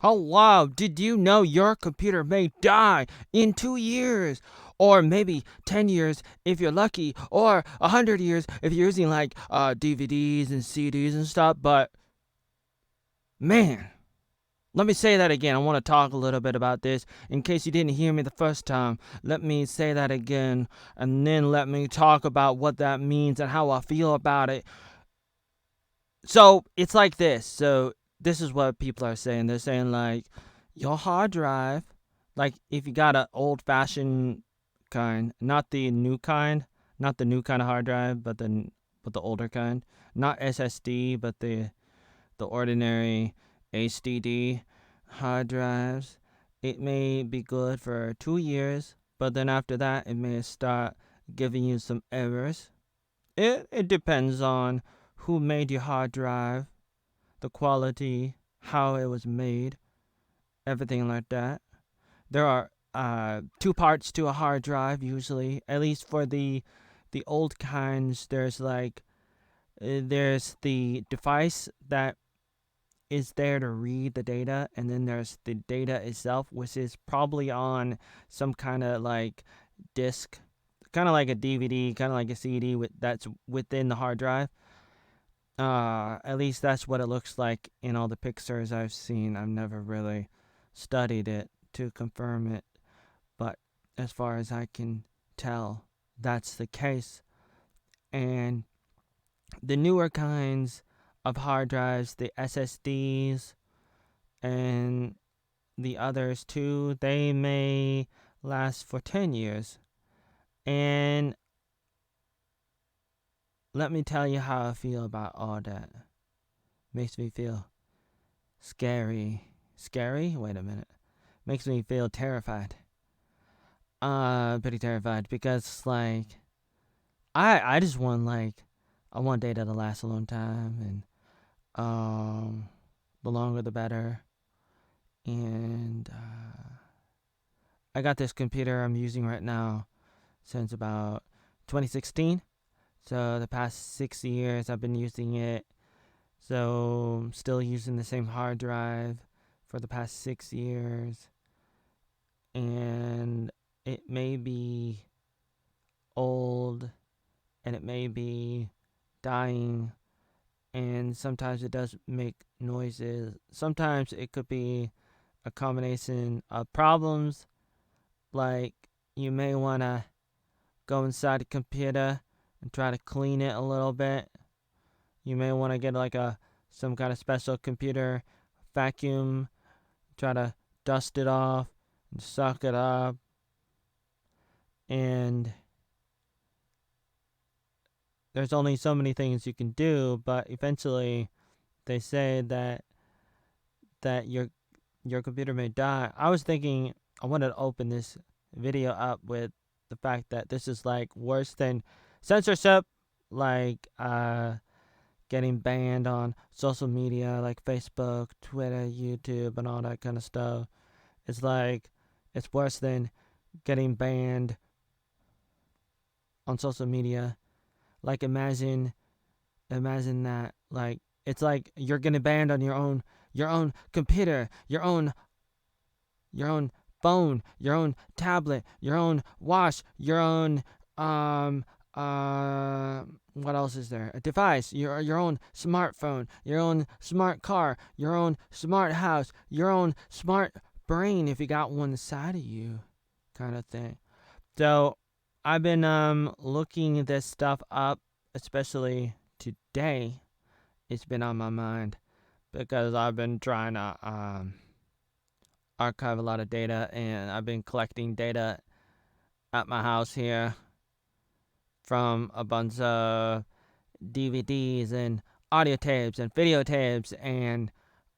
Hello, did you know your computer may die in 2 years? Or maybe 10 years if you're lucky, or 100 years if you're using like DVDs and CDs and stuff. But man, let me say that again. I want to talk a little bit about this in case you didn't hear me the first time. Let me say that again, and then let me talk about what that means and how I feel about it. So it's like this. So this is what people are saying. They're saying like your hard drive, like if you got an old fashioned kind, not the new kind, not the new kind of hard drive, but the older kind, not SSD, but the ordinary HDD hard drives. It may be good for 2 years, but then after that, it may start giving you some errors. It depends on who made your hard drive, the quality, how it was made, everything like that. There are two parts to a hard drive usually, at least for the old kinds. There's the device that is there to read the data, and then there's the data itself, which is probably on some kind of like disk, kind of like a DVD, kind of like a CD that's within the hard drive. At least that's what it looks like in all the pictures I've seen. I've never really studied it to confirm it, but as far as I can tell, that's the case. And the newer kinds of hard drives, the SSDs and the others too, they may last for 10 years. And let me tell you how I feel about all that. Makes me feel scary. Scary? Wait a minute. Makes me feel terrified. Pretty terrified because like I just want like I want data to last a long time, and the longer the better. And I got this computer I'm using right now since about 2016. So the past 6 years I've been using it. So I'm still using the same hard drive for the past 6 years, and it may be old and it may be dying, and sometimes it does make noises. Sometimes it could be a combination of problems, like you may want to go inside the computer and try to clean it a little bit. You may want to get like a some kind of special computer vacuum, try to dust it off and suck it up. And there's only so many things you can do, but eventually they say that your computer may die. I was thinking I wanted to open this video up with the fact that this is like worse than censorship, like getting banned on social media like Facebook, Twitter, YouTube, and all that kind of stuff. It's like it's worse than getting banned on social media. Like imagine that, like it's like you're getting banned on your own computer, your own phone, your own tablet, your own watch, your own um what else is there? A device, your own smartphone, your own smart car, your own smart house, your own smart brain if you got one inside of you, kind of thing. So I've been looking this stuff up, especially today. It's been on my mind because I've been trying to archive a lot of data, and I've been collecting data at my house here from a bunch of DVDs and audio tapes and videotapes and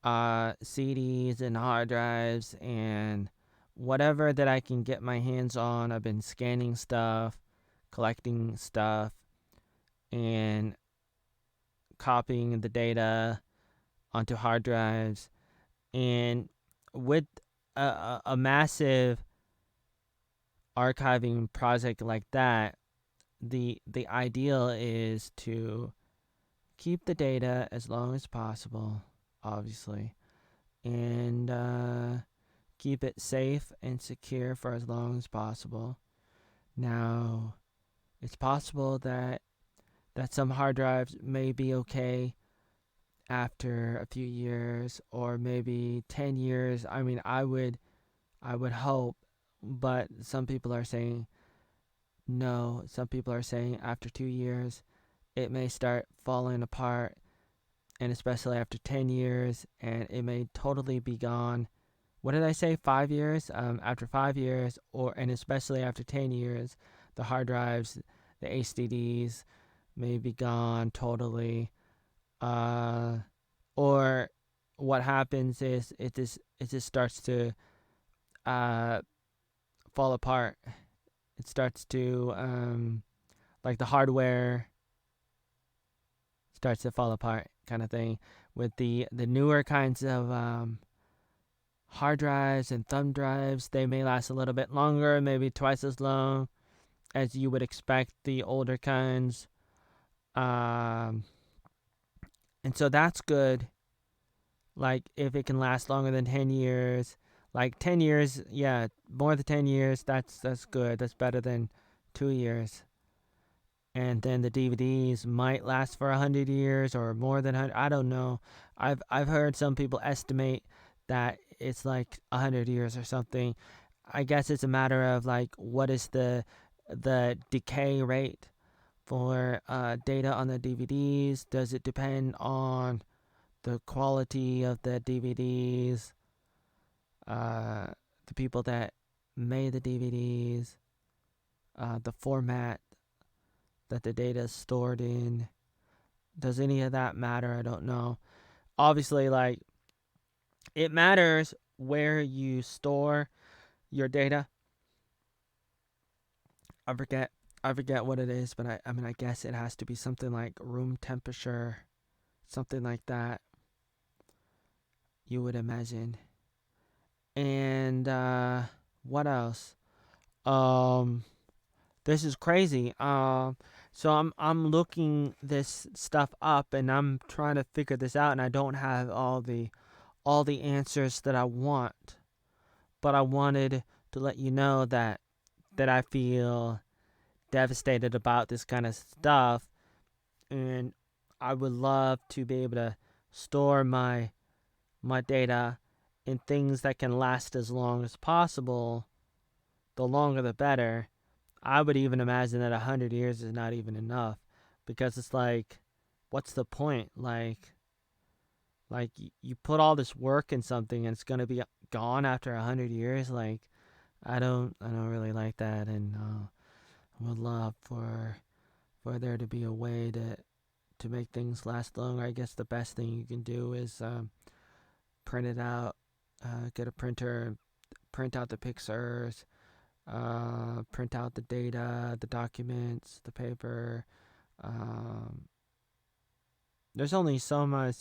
CDs and hard drives and whatever that I can get my hands on. I've been scanning stuff, collecting stuff, and copying the data onto hard drives. And with a massive archiving project like that, the ideal is to keep the data as long as possible, obviously, and and keep it safe and secure for as long as possible. Now, it's possible that some hard drives may be okay after a few years or maybe 10 years. I mean, I would hope, but some people are saying no. Some people are saying after 2 years it may start falling apart, and especially after 10 years, and it may totally be gone. What did I say? 5 years? After 5 years, and especially after 10 years, the hard drives, the HDDs may be gone totally. Or what happens is it just starts to uh, fall apart. It starts to like the hardware starts to fall apart, kind of thing. With the newer kinds of hard drives and thumb drives, they may last a little bit longer, maybe twice as long as you would expect the older kinds. And so that's good. Like if it can last longer than 10 years, like 10 years, yeah, more than 10 years, that's good. That's better than 2 years. And then the DVDs might last for 100 years or more than 100. I don't know. I've heard some people estimate that it's like 100 years or something. I guess it's a matter of like what is the decay rate for data on the DVDs. Does it depend on the quality of the DVDs, the people that made the DVDs, the format that the data is stored in? Does any of that matter? I don't know. Obviously, like, it matters where you store your data. I forget what it is, but I mean, I guess it has to be something like room temperature, something like that, you would imagine. And what else? This is crazy. So I'm looking this stuff up and I'm trying to figure this out, and I don't have all the answers that I want. But I wanted to let you know that I feel devastated about this kind of stuff, and I would love to be able to store my data in things that can last as long as possible. The longer the better. I would even imagine that 100 years is not even enough, because it's like, what's the point? Like you put all this work in something and it's gonna be gone after 100 years. Like, I don't really like that, and I would love for there to be a way to make things last longer. I guess the best thing you can do is print it out, get a printer, print out the pictures, print out the data, the documents, the paper. There's only so much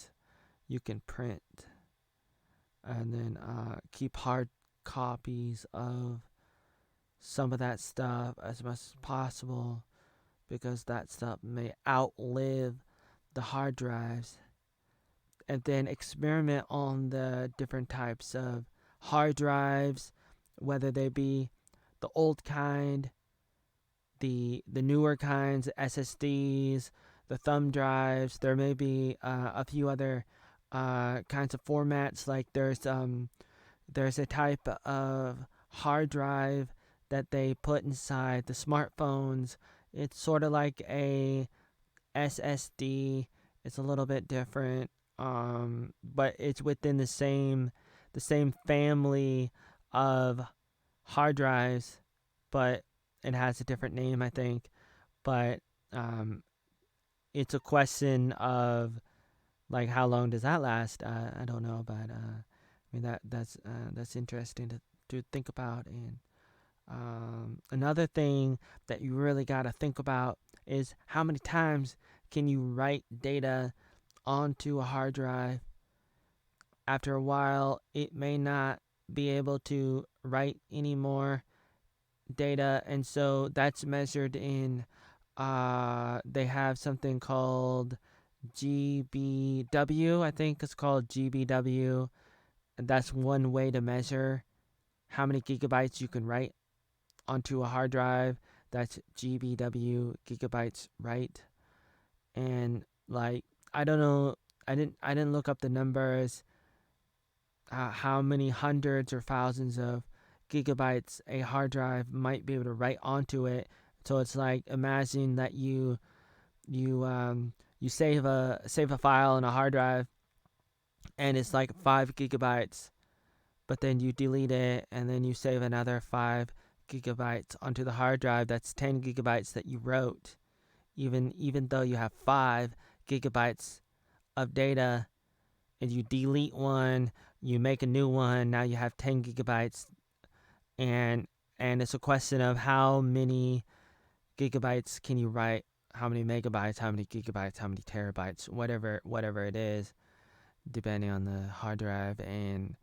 you can print, and then keep hard copies of some of that stuff as much as possible, because that stuff may outlive the hard drives. And then experiment on the different types of hard drives, whether they be the old kind, the newer kinds, SSDs, the thumb drives. There may be a few other kinds of formats. Like there's a type of hard drive that they put inside the smartphones. It's sort of like a SSD. It's a little bit different, but it's within the same family of hard drives, but it has a different name, I think. But it's a question of like, how long does that last? I don't know, but I mean, that's interesting to think about. And another thing that you really got to think about is how many times can you write data onto a hard drive. After a while, it may not be able to write any more data, and so that's measured in they have something called GBW. I think it's called GBW, that's one way to measure how many gigabytes you can write onto a hard drive. That's GBW, gigabytes write. And like, I don't know, I didn't look up the numbers, how many hundreds or thousands of gigabytes a hard drive might be able to write onto it. So it's like, imagine that you save a file on a hard drive, and it's like 5 gigabytes, but then you delete it and then you save another 5 gigabytes onto the hard drive. That's 10 gigabytes that you wrote, even though you have 5 gigabytes of data, and you delete one, you make a new one, now you have 10 gigabytes. And it's a question of how many gigabytes can you write, how many megabytes, how many gigabytes, how many terabytes, whatever it is, depending on the hard drive. And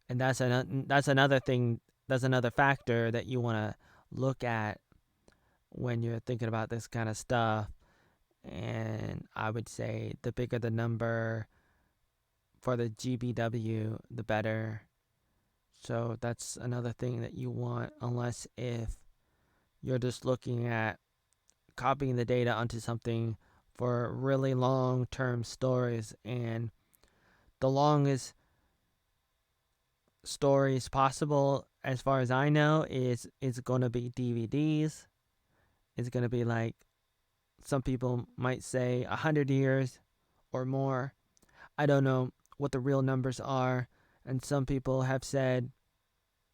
that's another thing, that's another factor that you want to look at when you're thinking about this kind of stuff. And I would say the bigger the number for the GBW, the better. So that's another thing that you want, unless if you're just looking at copying the data onto something for really long term stories. And the longest stories possible, as far as I know, is going to be DVDs. It's going to be like, some people might say 100 years or more. I don't know what the real numbers are. And some people have said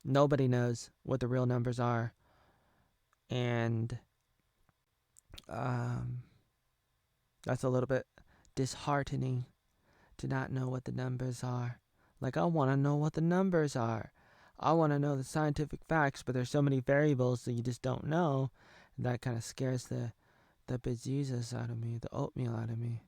nobody knows what the real numbers are. And that's a little bit disheartening to not know what the numbers are. Like, I want to know what the numbers are. I want to know the scientific facts, but there's so many variables that you just don't know. And that kind of scares the bejesus out of me, the oatmeal out of me.